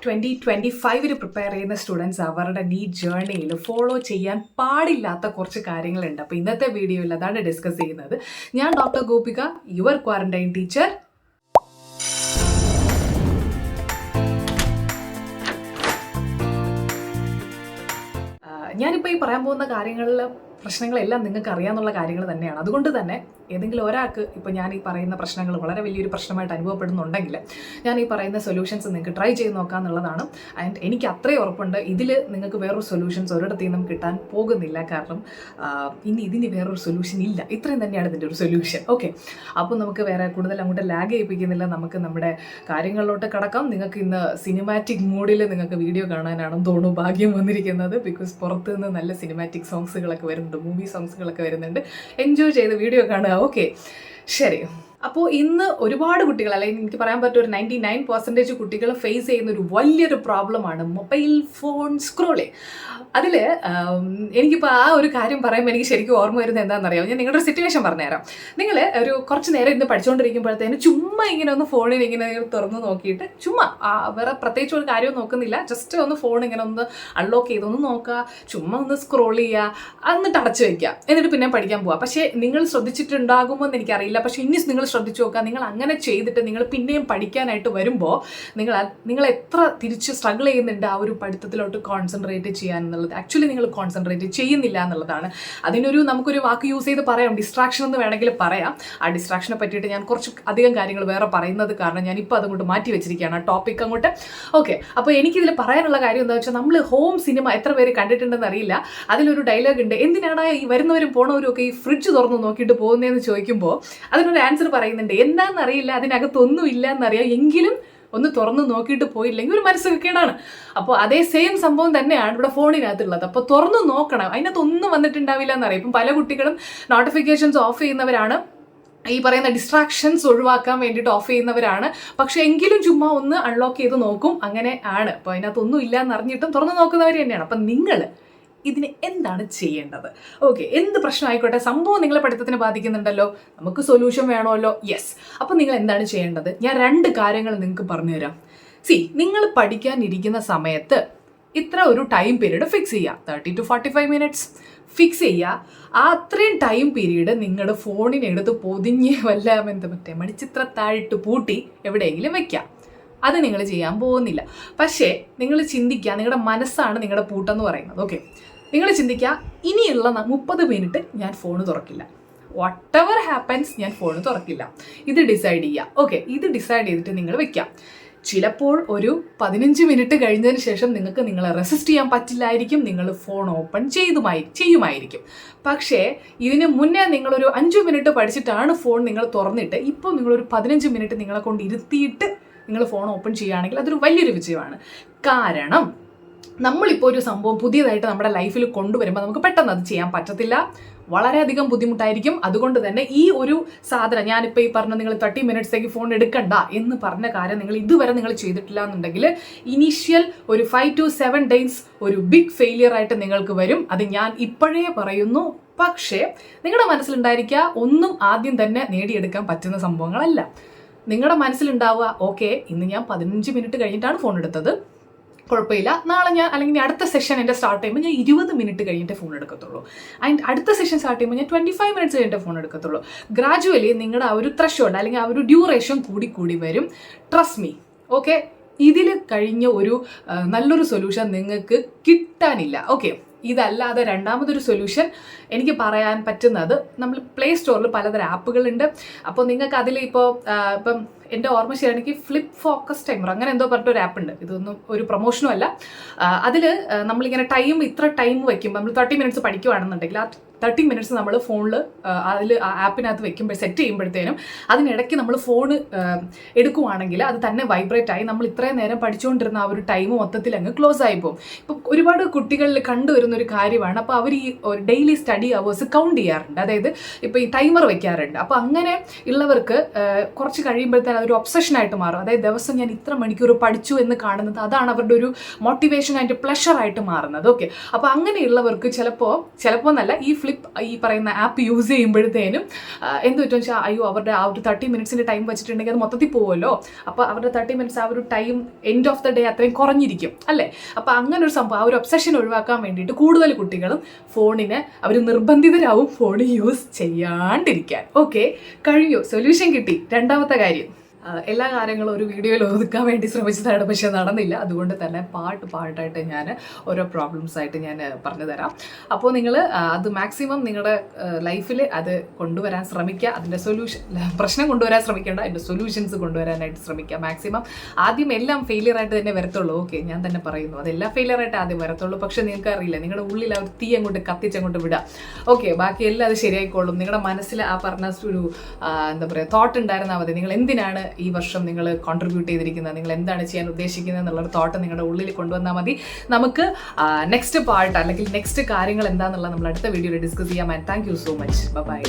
2025 prepare ചെയ്യുന്ന students അവരുടെ NEET ജേർണിയിൽ follow ചെയ്യാൻ പാടില്ലാത്ത കുറച്ച് കാര്യങ്ങളുണ്ട്. അപ്പോൾ ഇന്നത്തെ വീഡിയോയിൽ അതാണ് ഡിസ്കസ് ചെയ്യുന്നത്. ഞാൻ doctor Gopika, your quarantine teacher. ഞാനിപ്പോൾ ഈ പറയാൻ പോകുന്ന കാര്യങ്ങളിൽ പ്രശ്നങ്ങളെല്ലാം നിങ്ങൾക്ക് അറിയാമെന്നുള്ള കാര്യങ്ങൾ തന്നെയാണ്. അതുകൊണ്ട് തന്നെ ഏതെങ്കിലും ഒരാൾക്ക് ഇപ്പോൾ ഞാൻ ഈ പറയുന്ന പ്രശ്നങ്ങൾ വളരെ വലിയൊരു പ്രശ്നമായിട്ട് അനുഭവപ്പെടുന്നുണ്ടെങ്കിൽ ഞാൻ ഈ പറയുന്ന സൊല്യൂഷൻസ് നിങ്ങൾക്ക് ട്രൈ ചെയ്ത് നോക്കുക എന്നുള്ളതാണ്. ആൻഡ് എനിക്ക് അത്രയും ഉറപ്പുണ്ട് ഇതിൽ നിങ്ങൾക്ക് വേറൊരു സൊല്യൂഷൻസ് ഒരിടത്തു നിന്നും കിട്ടാൻ പോകുന്നില്ല. കാരണം ഇതിന് വേറൊരു സൊല്യൂഷൻ ഇല്ല. ഇത്രയും തന്നെയാണ് ഇതിൻ്റെ ഒരു സൊല്യൂഷൻ. ഓക്കെ, അപ്പോൾ നമുക്ക് വേറെ കൂടുതൽ അങ്ങോട്ട് ലാഗ് ചെയ്യിപ്പിക്കുന്നില്ല, നമുക്ക് നമ്മുടെ കാര്യങ്ങളിലോട്ട് കടക്കാം. നിങ്ങൾക്ക് ഇന്ന് സിനിമാറ്റിക് മൂഡിൽ നിങ്ങൾക്ക് വീഡിയോ കാണാനാണെന്ന് തോന്നുന്നു ഭാഗ്യം വന്നിരിക്കുന്നത്. ബിക്കോസ് പുറത്ത് നിന്ന് നല്ല സിനിമാറ്റിക് സോങ്സുകളൊക്കെ വരുന്നുണ്ട്, മൂവി സോങ്സുകളൊക്കെ വരുന്നുണ്ട്. എൻജോയ് ചെയ്ത് വീഡിയോ കാണുക. ഓക്കെ, ശരി. അപ്പോൾ ഇന്ന് ഒരുപാട് കുട്ടികൾ, അല്ലെങ്കിൽ എനിക്ക് പറയാൻ പറ്റും ഒരു 99% കുട്ടികൾ ഫേസ് ചെയ്യുന്ന ഒരു വലിയൊരു പ്രോബ്ലമാണ് മൊബൈൽ ഫോൺ സ്ക്രോളിങ്. അതിൽ എനിക്കിപ്പോൾ ആ ഒരു കാര്യം പറയുമ്പോൾ എനിക്ക് ശരിക്കും ഓർമ്മ വരുന്നത് എന്താണെന്നറിയാം. ഞാൻ നിങ്ങളുടെ ഒരു സിറ്റുവേഷൻ പറഞ്ഞുതരാം. നിങ്ങൾ ഒരു കുറച്ച് നേരം ഇന്ന് പഠിച്ചുകൊണ്ടിരിക്കുമ്പോഴത്തേന് ചുമ്മാ ഇങ്ങനെ ഒന്ന് ഫോണിൽ ഇങ്ങനെ തുറന്ന് നോക്കിയിട്ട് ചുമ്മാ വേറെ പ്രത്യേകിച്ച് ഒരു കാര്യവും നോക്കുന്നില്ല, ജസ്റ്റ് ഒന്ന് ഫോൺ ഇങ്ങനെ ഒന്ന് അൺലോക്ക് ചെയ്തൊന്ന് നോക്കുക, ചുമ്മാ ഒന്ന് സ്ക്രോൾ ചെയ്യുക, എന്നിട്ട് അടച്ചു വയ്ക്കുക, എന്നിട്ട് പിന്നെ പഠിക്കാൻ പോവുക. പക്ഷേ നിങ്ങൾ ശ്രദ്ധിച്ചിട്ടുണ്ടാകുമോ എന്ന് എനിക്കറിയില്ല. പക്ഷേ ഇനി നിങ്ങൾ ശ്രദ്ധിച്ചു നോക്കുക, നിങ്ങൾ അങ്ങനെ ചെയ്തിട്ട് നിങ്ങൾ പിന്നെയും പഠിക്കാനായിട്ട് വരുമ്പോൾ നിങ്ങൾ എത്ര തിരിച്ച് സ്ട്രഗിൾ ചെയ്യുന്നുണ്ട് ആ ഒരു പഠിത്തത്തിലോട്ട് കോൺസെൻട്രേറ്റ് ചെയ്യാൻ എന്നുള്ളത്. ആക്ച്വലി നിങ്ങൾ കോൺസെൻട്രേറ്റ് ചെയ്യുന്നില്ല എന്നുള്ളതാണ്. നമുക്കൊരു വാക്ക് യൂസ് ചെയ്ത് പറയാം, ഡിസ്ട്രാക്ഷൻ എന്ന് വേണമെങ്കിൽ പറയാം. ആ ഡിസ്ട്രാക്ഷനെ പറ്റിയിട്ട് ഞാൻ കുറച്ച് അധികം കാര്യങ്ങൾ വേറെ പറയുന്നത് കാരണം ഞാനിപ്പോൾ അതുകൊണ്ട് മാറ്റി വെച്ചിരിക്കുകയാണ് ആ ടോപ്പിക് അങ്ങോട്ട്. ഓക്കെ, അപ്പോൾ എനിക്കിതിൽ പറയാനുള്ള കാര്യം എന്താ വെച്ചാൽ, നമ്മൾ ഹോം സിനിമ എത്ര പേര് കണ്ടിട്ടുണ്ടെന്ന് അറിയില്ല. അതിലൊരു ഡയലോഗ് ഉണ്ട്, എന്തിനാണ് ഈ വരുന്നവരും പോണവരും ഒക്കെ ഈ ഫ്രിഡ്ജ് തുറന്ന് നോക്കിയിട്ട് പോകുന്നതെന്ന് ചോദിക്കുമ്പോൾ അതിനൊരു ആൻസർ പറയുന്നുണ്ട്, എന്താണെന്നറിയില്ല, അതിനകത്തൊന്നും ഇല്ല എന്നറിയാം, എങ്കിലും ഒന്ന് തുറന്ന് നോക്കിയിട്ട് പോയില്ലെങ്കിൽ ഒരു മനസ്സുകേടാണ്. അപ്പോൾ അതേ സെയിം സംഭവം തന്നെയാണ് ഇവിടെ ഫോണിനകത്തുള്ളത്. അപ്പോൾ തുറന്ന് നോക്കണം, അതിനകത്തൊന്നും വന്നിട്ടുണ്ടാവില്ല എന്നറിയാം. ഇപ്പം പല കുട്ടികളും നോട്ടിഫിക്കേഷൻസ് ഓഫ് ചെയ്യുന്നവരാണ്, ഈ പറയുന്ന ഡിസ്ട്രാക്ഷൻസ് ഒഴിവാക്കാൻ വേണ്ടിയിട്ട് ഓഫ് ചെയ്യുന്നവരാണ്. പക്ഷെ എങ്കിലും ചുമ്മാ ഒന്ന് അൺലോക്ക് ചെയ്ത് നോക്കും, അങ്ങനെ ആണ്. അപ്പോൾ അതിനകത്തൊന്നും ഇല്ല എന്നറിഞ്ഞിട്ടും തുറന്ന് നോക്കുന്നവർ തന്നെയാണ്. അപ്പം നിങ്ങൾ ഇതിന് എന്താണ് ചെയ്യേണ്ടത്? ഓക്കെ, എന്ത് പ്രശ്നമായിക്കോട്ടെ, സംഭവം നിങ്ങളെ പഠിത്തത്തിന് ബാധിക്കുന്നുണ്ടല്ലോ, നമുക്ക് സൊല്യൂഷൻ വേണമല്ലോ. യെസ്, അപ്പം നിങ്ങൾ എന്താണ് ചെയ്യേണ്ടത്? ഞാൻ 2 കാര്യങ്ങൾ നിങ്ങൾക്ക് പറഞ്ഞുതരാം. നിങ്ങൾ പഠിക്കാനിരിക്കുന്ന സമയത്ത് ഇത്ര ഒരു ടൈം പീരീഡ് ഫിക്സ് ചെയ്യുക, 30 to 45 minutes ഫിക്സ് ചെയ്യുക. ആ അത്രയും ടൈം പീരീഡ് നിങ്ങൾ ഫോണിനെടുത്ത് പൊതിഞ്ഞ് മറ്റേ മണിച്ചിത്രത്താഴിട്ട് പൂട്ടി എവിടെയെങ്കിലും വെക്കാം. അത് നിങ്ങൾ ചെയ്യാൻ പോകുന്നില്ല. പക്ഷേ നിങ്ങൾ ചിന്തിക്കുക, നിങ്ങളുടെ മനസ്സാണ് നിങ്ങളുടെ പൂട്ടെന്ന് പറയുന്നത്. ഓക്കെ, നിങ്ങൾ ചിന്തിക്കുക, ഇനിയുള്ള 30 മിനിറ്റ് ഞാൻ ഫോൺ തുറക്കില്ല, വാട്ട് എവർ ഹാപ്പൻസ് ഞാൻ ഫോൺ തുറക്കില്ല. ഇത് ഡിസൈഡ് ചെയ്യുക. ഓക്കെ, ഇത് ഡിസൈഡ് ചെയ്തിട്ട് നിങ്ങൾ വെക്കാം. ചിലപ്പോൾ ഒരു 15 മിനിറ്റ് കഴിഞ്ഞതിന് ശേഷം നിങ്ങൾക്ക് നിങ്ങളെ റെസിസ്റ്റ് ചെയ്യാൻ പറ്റില്ലായിരിക്കും, നിങ്ങൾ ഫോൺ ഓപ്പൺ ചെയ്യുമായിരിക്കും. പക്ഷേ ഇതിന് മുന്നേ നിങ്ങളൊരു 5 മിനിറ്റ് പഠിച്ചിട്ടാണ് ഫോൺ നിങ്ങൾ തുറന്നിട്ട് ഇപ്പോൾ നിങ്ങളൊരു 15 മിനിറ്റ് നിങ്ങളെ കൊണ്ട് ഇരുത്തിയിട്ട് നിങ്ങൾ ഫോൺ ഓപ്പൺ ചെയ്യുകയാണെങ്കിൽ അതൊരു വലിയൊരു വിജയമാണ്. കാരണം നമ്മളിപ്പോൾ ഒരു സംഭവം പുതിയതായിട്ട് നമ്മുടെ ലൈഫിൽ കൊണ്ടുവരുമ്പോൾ നമുക്ക് പെട്ടെന്ന് അത് ചെയ്യാൻ പറ്റത്തില്ല, വളരെയധികം ബുദ്ധിമുട്ടായിരിക്കും. അതുകൊണ്ട് തന്നെ ഈ ഒരു സാധനം ഞാനിപ്പോൾ ഈ പറഞ്ഞ നിങ്ങൾ 30 മിനിറ്റ്സേക്ക് ഫോൺ എടുക്കണ്ട എന്ന് പറഞ്ഞ കാര്യം നിങ്ങൾ ഇതുവരെ നിങ്ങൾ ചെയ്തിട്ടില്ല എന്നുണ്ടെങ്കിൽ ഇനീഷ്യൽ ഒരു 5 to 7 days ഒരു ബിഗ് ഫെയിലിയർ ആയിട്ട് നിങ്ങൾക്ക് വരും. അത് ഞാൻ ഇപ്പോഴേ പറയുന്നു. പക്ഷേ നിങ്ങളുടെ മനസ്സിലുണ്ടായിരിക്കുക, ഒന്നും ആദ്യം തന്നെ നേടിയെടുക്കാൻ പറ്റുന്ന സംഭവങ്ങളല്ല. നിങ്ങളുടെ മനസ്സിലുണ്ടാവുക, ഓക്കെ ഇന്ന് ഞാൻ 15 മിനിറ്റ് കഴിഞ്ഞിട്ടാണ് ഫോൺ എടുത്തത്, കുഴപ്പമില്ല, നാളെ ഞാൻ അല്ലെങ്കിൽ അടുത്ത സെഷൻ എൻ്റെ സ്റ്റാർട്ട് ചെയ്യുമ്പോൾ ഞാൻ 20 മിനിറ്റ് കഴിഞ്ഞിട്ട് ഫോൺ എടുക്കത്തുള്ളൂ, ആൻഡ് അടുത്ത സെഷൻ സ്റ്റാർട്ട് ചെയ്യുമ്പോൾ ഞാൻ 25 മിനിറ്റ്സ് കഴിഞ്ഞിട്ട് ഫോൺ എടുക്കത്തുള്ളൂ. ഗ്രാജുവലി നിങ്ങളുടെ ആ ഒരു ത്രഷോൾഡ് അല്ലെങ്കിൽ ആ ഒരു ഡ്യൂറേഷൻ കൂടി വരും. Trust me. ഓക്കെ, ഇതിൽ കഴിഞ്ഞ ഒരു നല്ലൊരു സൊല്യൂഷൻ നിങ്ങൾക്ക് കിട്ടാനില്ല. ഓക്കെ, ഇതല്ലാതെ രണ്ടാമതൊരു സൊല്യൂഷൻ എനിക്ക് പറയാൻ പറ്റുന്നത്, നമ്മൾ പ്ലേ സ്റ്റോറിൽ പലതരം ആപ്പുകളുണ്ട്. അപ്പോൾ നിങ്ങൾക്ക് അതിൽ ഇപ്പം എൻ്റെ ഓർമ്മ ശരിയാണെങ്കിൽ ഫ്ലിപ്പ് ഫോക്കസ് ടൈമർ അങ്ങനെ എന്തോ പറഞ്ഞിട്ടൊരു ആപ്പ് ഉണ്ട്. ഇതൊന്നും ഒരു പ്രൊമോഷനും അല്ല. അതിൽ നമ്മളിങ്ങനെ ഇത്ര ടൈം വയ്ക്കുമ്പോൾ നമ്മൾ 30 മിനിറ്റ്സ് പഠിക്കുകയാണെന്നുണ്ടെങ്കിൽ ആ 30 മിനിറ്റ്സ് നമ്മൾ ഫോണിൽ അതിൽ ആപ്പിനകത്ത് വെക്കുമ്പോൾ സെറ്റ് ചെയ്യുമ്പോഴത്തേനും അതിനിടയ്ക്ക് നമ്മൾ ഫോൺ എടുക്കുവാണെങ്കിൽ അത് തന്നെ വൈബ്രേറ്റ് ആയി നമ്മൾ ഇത്രയും നേരം പഠിച്ചുകൊണ്ടിരുന്ന ആ ഒരു ടൈം മൊത്തത്തിൽ അങ്ങ് ക്ലോസ് ആയി പോകും. ഇപ്പം ഒരുപാട് കുട്ടികളിൽ കണ്ടുവരുന്ന ഒരു കാര്യമാണ്. അപ്പോൾ അവർ ഈ ഡെയിലി സ്റ്റഡി അവേഴ്സ് കൗണ്ട് ചെയ്യാറുണ്ട്, അതായത് ഇപ്പോൾ ഈ ടൈമർ വെക്കാറുണ്ട്. അപ്പോൾ അങ്ങനെ ഉള്ളവർക്ക് കുറച്ച് കഴിയുമ്പോഴത്തേനും അതൊരു ഒബ്സഷനായിട്ട് മാറും. അതായത് ദിവസം ഞാൻ ഇത്ര മണിക്കൂർ പഠിച്ചു എന്ന് കാണുന്നത് അതാണ് അവരുടെ ഒരു മോട്ടിവേഷൻ ആൻഡ് പ്ലഷർ ആയിട്ട് മാറുന്നത്. ഓക്കെ, അപ്പോൾ അങ്ങനെയുള്ളവർക്ക് ചിലപ്പോൾ എന്നല്ല, ഈ ഫ്ലിപ്പ് ഈ പറയുന്ന ആപ്പ് യൂസ് ചെയ്യുമ്പോഴത്തേനും എന്ത് പറ്റുമെന്ന് വെച്ചാൽ അയ്യോ അവരുടെ ആ ഒരു 30 മിനിറ്റ്സിൻ്റെ ടൈം വെച്ചിട്ടുണ്ടെങ്കിൽ അത് മൊത്തത്തിൽ പോകുമല്ലോ. അപ്പോൾ അവരുടെ 30 മിനിറ്റ്സ് ആ ഒരു time end of the day അത്രയും കുറഞ്ഞിരിക്കും അല്ലേ. അപ്പോൾ അങ്ങനെ ഒരു സംഭവം, ആ ഒരു ഒബ്സഷൻ ഒഴിവാക്കാൻ വേണ്ടിയിട്ട് കൂടുതൽ കുട്ടികളും ഫോണിനെ അവർ നിർബന്ധിതരാവും ഫോൺ യൂസ് ചെയ്യാണ്ടിരിക്കാൻ. ഓക്കെ, കഴിഞ്ഞു, സൊല്യൂഷൻ കിട്ടി. രണ്ടാമത്തെ കാര്യം, എല്ലാ കാര്യങ്ങളും ഒരു വീഡിയോയിൽ ഒതുക്കാൻ വേണ്ടി ശ്രമിച്ചതാണ്, പക്ഷെ നടന്നില്ല. അതുകൊണ്ട് തന്നെ പാർട്ടായിട്ട് ഞാൻ ഓരോ പ്രോബ്ലംസ് ആയിട്ട് ഞാൻ പറഞ്ഞു തരാം. അപ്പോൾ നിങ്ങൾ അത് മാക്സിമം നിങ്ങളുടെ ലൈഫിൽ അത് കൊണ്ടുവരാൻ ശ്രമിക്കുക. അതിൻ്റെ പ്രശ്നം കൊണ്ടുവരാൻ ശ്രമിക്കേണ്ട, അതിൻ്റെ സൊല്യൂഷൻസ് കൊണ്ടുവരാനായിട്ട് ശ്രമിക്കുക മാക്സിമം. ആദ്യം എല്ലാം ഫെയിലിയറായിട്ട് തന്നെ വരത്തുള്ളൂ. ഓക്കെ, ഞാൻ തന്നെ പറയുന്നു, അതെല്ലാം ഫെയിലിയറായിട്ട് ആദ്യം വരത്തുള്ളൂ. പക്ഷെ നിങ്ങൾക്ക് അറിയില്ല, നിങ്ങളുടെ ഉള്ളിൽ ആ ഒരു തീ അങ്ങോട്ട് കത്തിച്ചങ്ങോട്ട് വിടുക. ഓക്കെ, ബാക്കി എല്ലാം അത് ശരിയായിക്കോളും. നിങ്ങളുടെ മനസ്സിൽ ആ പറഞ്ഞ ഒരു എന്താ പറയുക തോട്ട് ഉണ്ടായിരുന്നാൽ മതി. നിങ്ങൾ എന്തിനാണ് ഈ വർഷം നിങ്ങൾ കോൺട്രിബ്യൂട്ട് ചെയ്തിരിക്കുന്നത്, നിങ്ങൾ എന്താണ് ചെയ്യാൻ ഉദ്ദേശിക്കുന്നത് എന്നുള്ളൊരു തോട്ട് നിങ്ങളുടെ ഉള്ളിൽ കൊണ്ടുവന്നാൽ മതി. നമുക്ക് നെക്സ്റ്റ് പാർട്ട് അല്ലെങ്കിൽ നെക്സ്റ്റ് കാര്യങ്ങൾ എന്താണെന്നുള്ളത് നമ്മൾ അടുത്ത വീഡിയോയിൽ ഡിസ്കസ് ചെയ്യാം. And thank you so much. By.